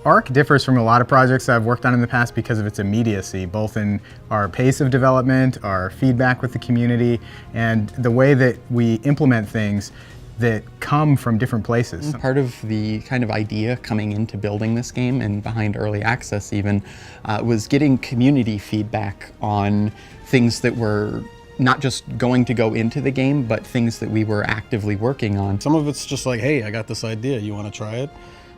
ARK differs from a lot of projects I've worked on in the past because of its immediacy, both in our pace of development, our feedback with the community, and the way that we implement things that come from different places. Part of the kind of idea coming into building this game and behind early access even was getting community feedback on things that were not just going to go into the game, but things that we were actively working on. Some of it's just like, hey, I got this idea, you want to try it?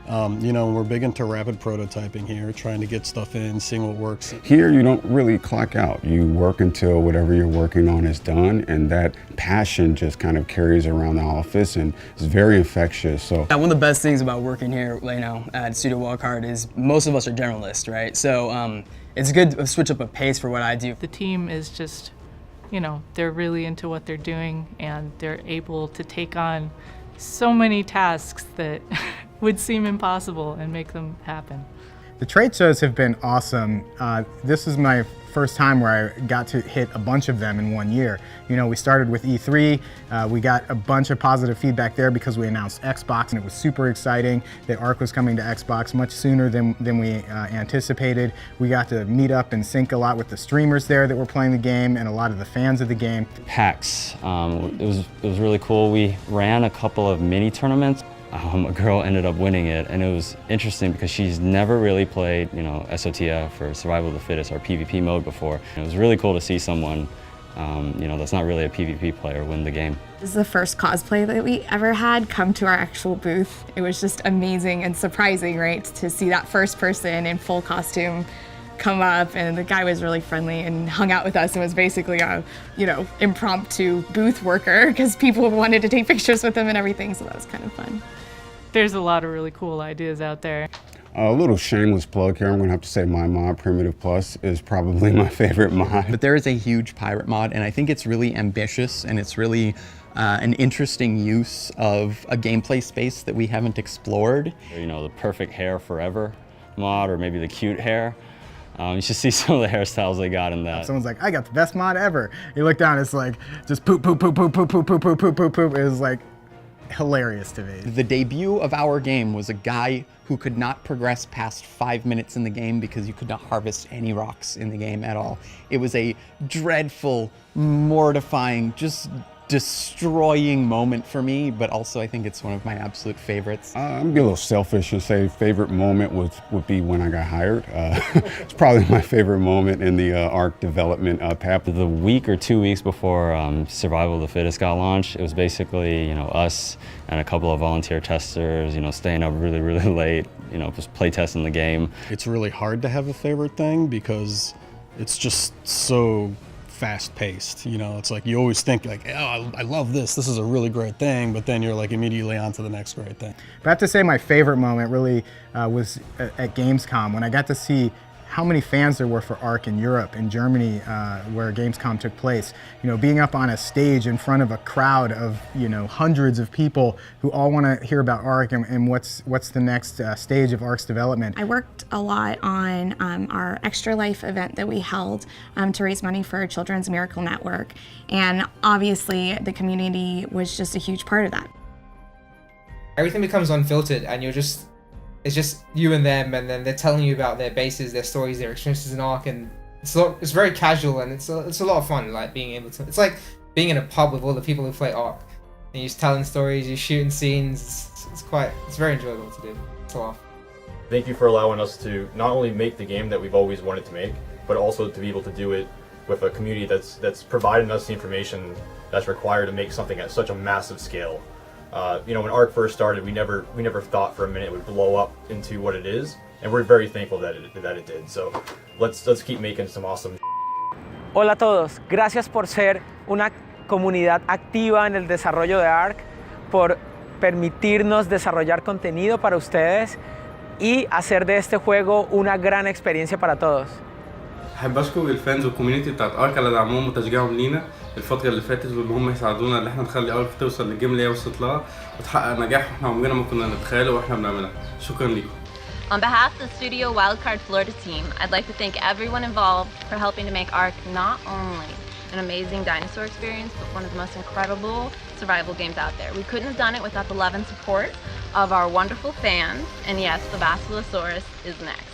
You know, we're big into rapid prototyping here, trying to get stuff in, seeing what works. Here, you don't really clock out. You work until whatever you're working on is done, and that passion just kind of carries around the office and is very infectious. So one of the best things about working here, you know, at Studio Wildcard is most of us are generalists, right? So it's good to switch up a pace for what I do. The team is just, you know, they're really into what they're doing, and they're able to take on so many tasks that would seem impossible and make them happen. The trade shows have been awesome. This is my first time where I got to hit a bunch of them in 1 year. You know, we started with E3, we got a bunch of positive feedback there because we announced Xbox, and it was super exciting that ARK was coming to Xbox much sooner than we anticipated. We got to meet up and sync a lot with the streamers there that were playing the game and a lot of the fans of the game. PAX, it was really cool. We ran a couple of mini tournaments. A girl ended up winning it, and it was interesting because she's never really played, you know, SOTF or Survival of the Fittest or PvP mode before. And it was really cool to see someone, you know, that's not really a PvP player win the game. This is the first cosplay that we ever had come to our actual booth. It was just amazing and surprising, right, to see that first person in full costume come up, and the guy was really friendly and hung out with us and was basically a, you know, impromptu booth worker because people wanted to take pictures with him and everything, so that was kind of fun. There's a lot of really cool ideas out there. a little shameless plug here, I'm gonna have to say my mod, Primitive Plus, is probably my favorite mod. But there is a huge pirate mod, and I think it's really ambitious, and it's really an interesting use of a gameplay space that we haven't explored. You know, the perfect hair forever mod, or maybe the cute hair. You should see some of the hairstyles they got in that. Someone's like, I got the best mod ever. You look down, it's like, just poop, poop, poop, poop, poop, poop, poop, poop, poop, poop, poop. It was like hilarious to me. The debut of our game was a guy who could not progress past 5 minutes in the game because you could not harvest any rocks in the game at all. It was a dreadful, mortifying, just destroying moment for me, but also I think it's one of my absolute favorites. I'm gonna be a little selfish and say favorite moment would be when I got hired. It's probably my favorite moment in the ARK development path. The week or 2 weeks before Survival of the Fittest got launched, it was basically, you know, us and a couple of volunteer testers, you know, staying up really, really late, you know, just play testing the game. It's really hard to have a favorite thing because it's just so fast-paced, you know. It's like you always think like, oh, I love this is a really great thing, but then you're like immediately on to the next great thing. But I have to say my favorite moment really was at Gamescom when I got to see how many fans there were for ARK in Europe, in Germany, where Gamescom took place. You know, being up on a stage in front of a crowd of, you know, hundreds of people who all want to hear about ARK and what's the next stage of ARK's development. I worked a lot on our Extra Life event that we held to raise money for Children's Miracle Network, and obviously the community was just a huge part of that. Everything becomes unfiltered, and it's just you and them, and then they're telling you about their bases, their stories, their experiences in ARK, and it's very casual, and it's a lot of fun, like being able to, it's like being in a pub with all the people who play ARK, and you're just telling stories, you're shooting scenes, it's very enjoyable to do, to laugh. Thank you for allowing us to not only make the game that we've always wanted to make, but also to be able to do it with a community that's providing us the information that's required to make something at such a massive scale. You know, when ARK first started, we never thought for a minute it would blow up into what it is, and we're very thankful that it did. So let's keep making some awesome. Hola a todos, gracias por ser una comunidad activa en el desarrollo de ARK, por permitirnos desarrollar contenido para ustedes y hacer de este juego una gran experiencia para todos. أحب أشكر الفانز والكوميونتي بتاعت آرك على دعمهم وتشجيعهم لينا الفترة اللي فاتت، واللي هم يساعدونا إن إحنا نخلي آرك توصل للجيم اللي هي وصلت لها وتحقق نجاح إحنا عمرنا ما كنا نتخيله وإحنا بنعملها. شكرا ليكم. On behalf of the Studio Wildcard Florida team, I'd like to thank everyone involved for helping to make ARK not only an amazing dinosaur experience, but one of the most incredible survival games out there. We couldn't have done it without the love and support of our wonderful fans. And yes, the Basilosaurus is next.